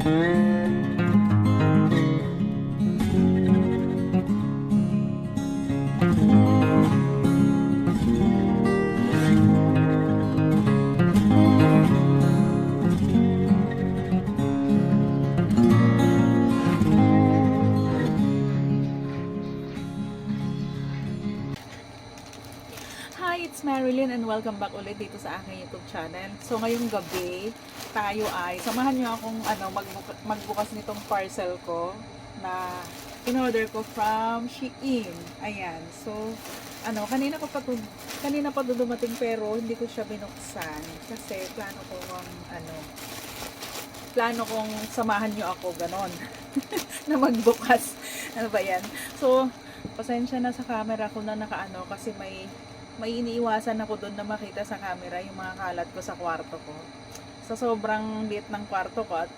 Hi, it's Marilyn and welcome back ulit dito sa aking YouTube channel. So ngayong gabi, tayo ay samahan niyo akong magbukas nitong parcel ko na in-order ko from Shein. Ayan. So kanina pa dumating pero hindi ko siya binuksan kasi plano kong samahan niyo ako ganon na magbukas. Ano ba 'yan? So pasensya na sa camera ko na nakaano kasi may iniiwasan ako doon na makita sa camera yung mga kalat ko sa kwarto ko. Sa sobrang liit ng kwarto ko at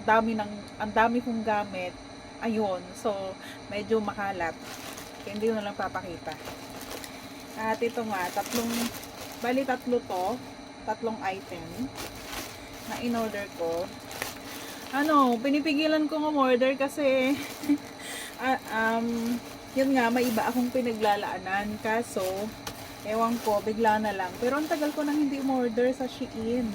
ang dami kong gamit, ayun. So, medyo makalat. Kaya hindi ko na lang papakita. At ito nga, tatlong item na in-order ko. Pinipigilan ko umorder kasi yun nga, may iba akong pinaglalaanan. Kaso, ewan ko, bigla na lang. Pero ang tagal ko nang hindi umorder sa Shein.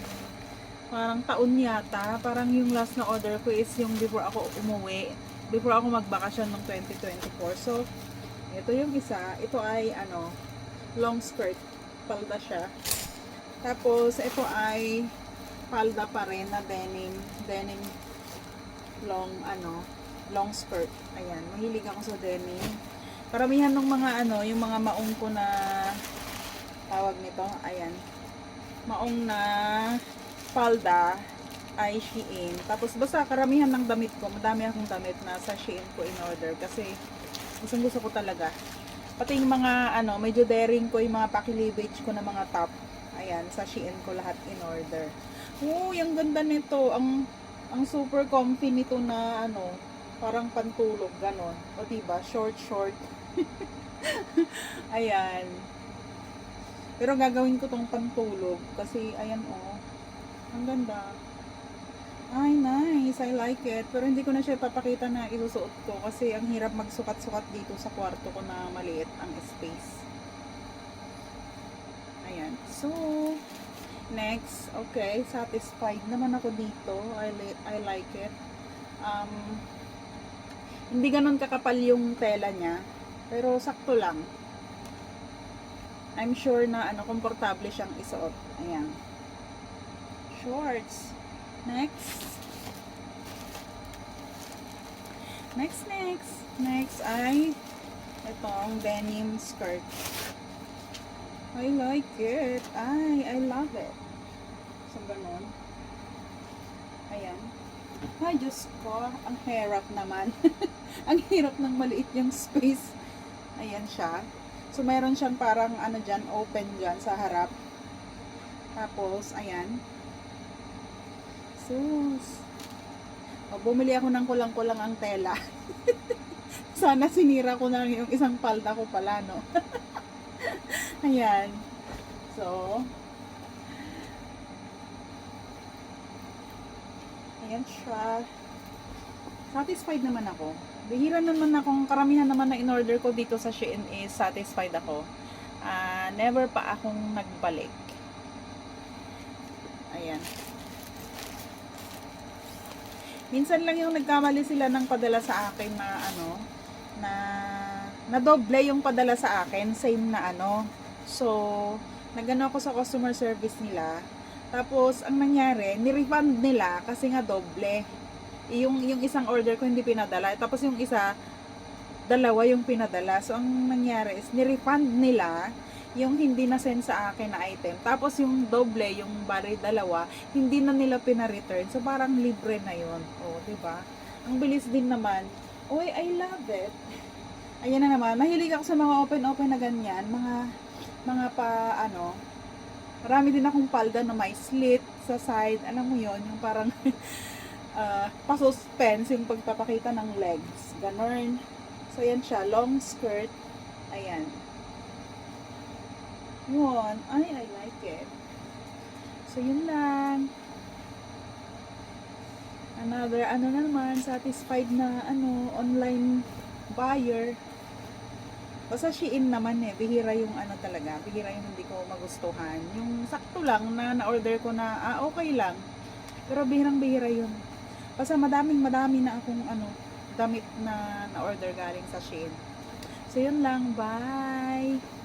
Parang taon yata. Parang yung last na order ko is yung before ako umuwi. Before ako magbakasyon ng 2024. So, ito yung isa. Ito ay, long skirt. Palda siya. Tapos, ito ay palda pa rin na denim long skirt. Ayan. Mahilig ako sa denim. Karamihan ng mga yung mga maong ko na tawag nito, ayan. Maong na palda ay Shein. Tapos basta karamihan ng damit ko, madami akong damit na sa Shein ko in order kasi gusto ko talaga. Pati yung mga medyo daring ko, yung mga pakilibage ko na mga top. Ayan, sa Shein ko lahat in order. Yung ganda nito, ang super comfy nito na parang pantulog ganon. O diba, short. Ayan. Pero gagawin ko tong pantulog kasi ayan ang ganda. Ay, nice. I like it. Pero hindi ko na siya papakita na isusuot ko kasi ang hirap magsukat-sukat dito sa kwarto ko na maliit ang space. Ayan. So, next. Okay, satisfied naman ako dito. I like it. Hindi ganun kakapal yung tela niya. Pero sakto lang. I'm sure na komportable siyang isuot. Ayan. Shorts. Next ay itong denim skirt. I like it. I love it. So, ganun. Ayan. Ay, Diyos ko. Ang hirap naman. Ang hirap ng maliit yung space. Ayan siya. So, mayroon siyang parang dyan, open dyan sa harap. Tapos, ayan. Sus. Bumili ako ng kulang-kulang ang tela. Sana sinira ko na yung isang palda ko pala, no? Ayan. So, ayan siya. Satisfied naman ako. Bihira naman akong, karamihan naman na in-order ko dito sa Shein is satisfied ako. Never pa akong nagbalik. Ayan. Minsan lang yung nagkamali sila ng padala sa akin na doble yung padala sa akin. Same na So, nagano ako sa customer service nila. Tapos, ang nangyari, ni-refund nila kasi nga doble. Yung isang order ko hindi pinadala. Tapos yung isa, dalawa yung pinadala. So, ang nangyari is, ni-refund nila yung hindi na send sa akin na item. Tapos yung doble, yung bari dalawa, hindi na nila pina-return. So, parang libre na yun. Diba? Ang bilis din naman. I love it. Ayan na naman. Mahilig ako sa mga open-open na ganyan. Mga marami din akong palda na may slit sa side. Alam mo yon yung parang pa-suspense yung pagpapakita ng legs. Ganon. So, yan siya. Long skirt. Ayan. Yun. I like it. So, yun lang. Another ano na naman, satisfied na ano, online buyer. Basta Shein naman eh, bihira yung ano talaga, bihira yung hindi ko magustuhan. Yung sakto lang na na-order ko na, okay lang. Pero bihirang-bihira yun. Basta madami na akong ano, damit na na-order galing sa Shein. So yun lang, bye!